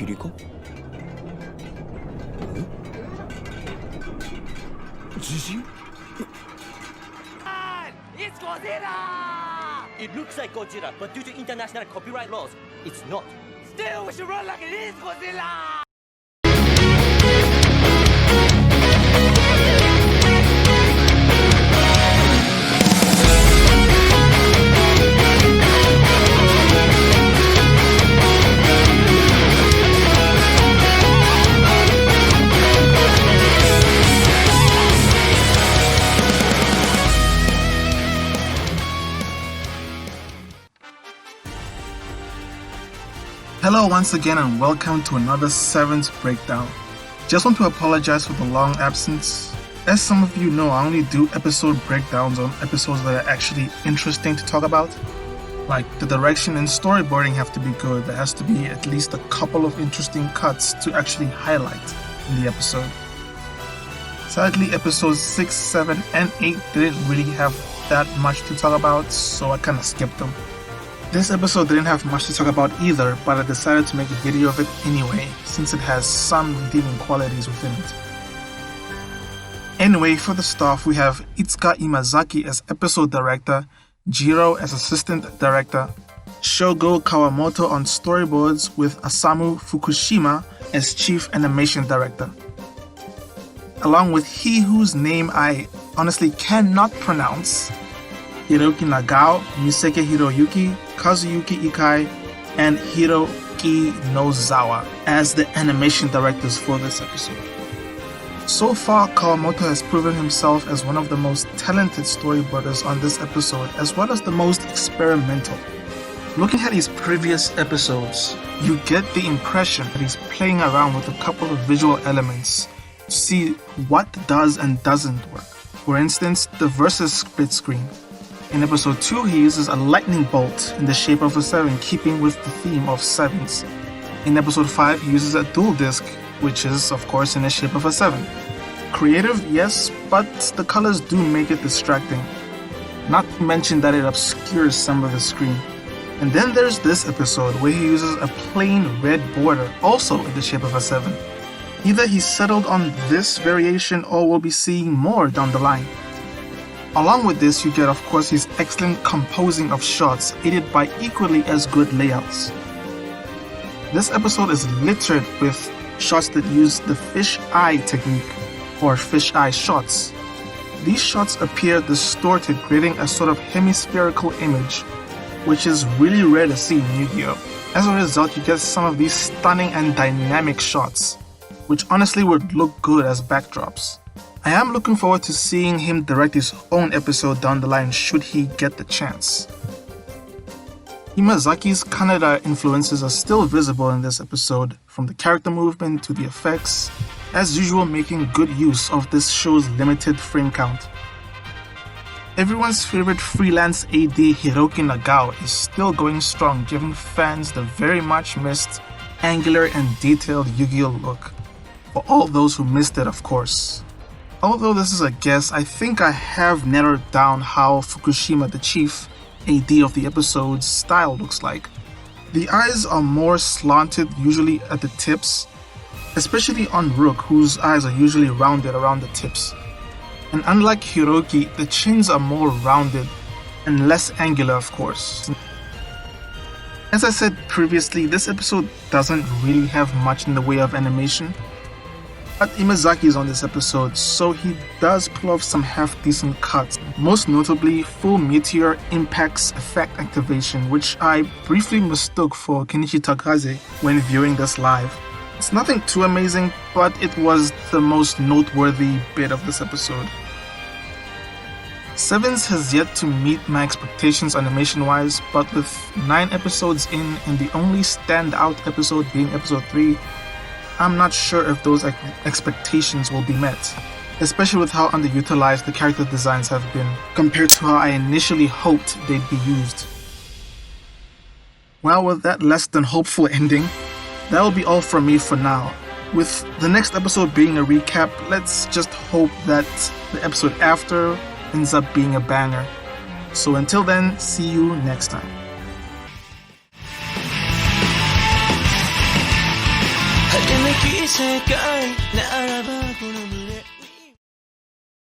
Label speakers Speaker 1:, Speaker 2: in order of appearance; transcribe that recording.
Speaker 1: 길이가? 지지?
Speaker 2: It's Godzilla!
Speaker 3: It looks like Godzilla, but due to international copyright laws, it's not.
Speaker 2: Still, we should run like it is Godzilla!
Speaker 4: Hello once again and welcome to another SEVENS breakdown. Just want to apologize for the long absence. As some of you know, I only do episode breakdowns on episodes that are actually interesting to talk about. Like the direction and storyboarding have to be good. There has to be at least a couple of interesting cuts to actually highlight in the episode. Sadly, episodes 6, 7, and 8 didn't really have that much to talk about, so I kind of skipped them. This episode didn't have much to talk about either, but I decided to make a video of it anyway, since it has some redeeming qualities within it. Anyway, for the staff, we have Itsuka Imazaki as episode director, Jiro as assistant director, Shogo Kawamoto on storyboards with Osamu Fukushima as chief animation director. Along with he whose name I honestly cannot pronounce, Hiroki Nagao, Miseke Hiroyuki, Kazuyuki Ikai, and Hiroki Nozawa as the animation directors for this episode. So far, Kawamoto has proven himself as one of the most talented storyboarders on this episode, as well as the most experimental. Looking at his previous episodes, you get the impression that he's playing around with a couple of visual elements to see what does and doesn't work. For instance, the versus split screen. In episode 2, he uses a lightning bolt in the shape of a 7, keeping with the theme of sevens. In episode 5, he uses a dual disc, which is, of course, in the shape of a 7. Creative, yes, but the colors do make it distracting. Not to mention that it obscures some of the screen. And then there's this episode where he uses a plain red border, also in the shape of a 7. Either he settled on this variation or we'll be seeing more down the line. Along with this, you get of course his excellent composing of shots, aided by equally as good layouts. This episode is littered with shots that use the fish-eye technique, or fish-eye shots. These shots appear distorted, creating a sort of hemispherical image, which is really rare to see in Yu-Gi-Oh! As a result, you get some of these stunning and dynamic shots, which honestly would look good as backdrops. I am looking forward to seeing him direct his own episode down the line should he get the chance. Imazaki's Kaneda influences are still visible in this episode, from the character movement to the effects, as usual making good use of this show's limited frame count. Everyone's favorite freelance AD Hiroki Nagao is still going strong, giving fans the very much missed, angular and detailed Yu-Gi-Oh! Look. For all those who missed it, of course. Although this is a guess, I think I have narrowed down how Fukushima, the chief AD of the episode's style looks like. The eyes are more slanted, usually at the tips, especially on Rook, whose eyes are usually rounded around the tips. And unlike Hiroki, the chins are more rounded and less angular, of course. As I said previously, this episode doesn't really have much in the way of animation. But Imazaki is on this episode, so he does pull off some half-decent cuts, most notably Full Meteor Impact's effect activation, which I briefly mistook for Kenichi Takaze when viewing this live. It's nothing too amazing, but it was the most noteworthy bit of this episode. SEVENS has yet to meet my expectations animation-wise, but with 9 episodes in and the only standout episode being episode 3, I'm not sure if those expectations will be met, especially with how underutilized the character designs have been, compared to how I initially hoped they'd be used. Well, with that less than hopeful ending, that'll be all from me for now. With the next episode being a recap, let's just hope that the episode after ends up being a banger. So until then, see you next time.
Speaker 1: 이 색깔 나 알아봐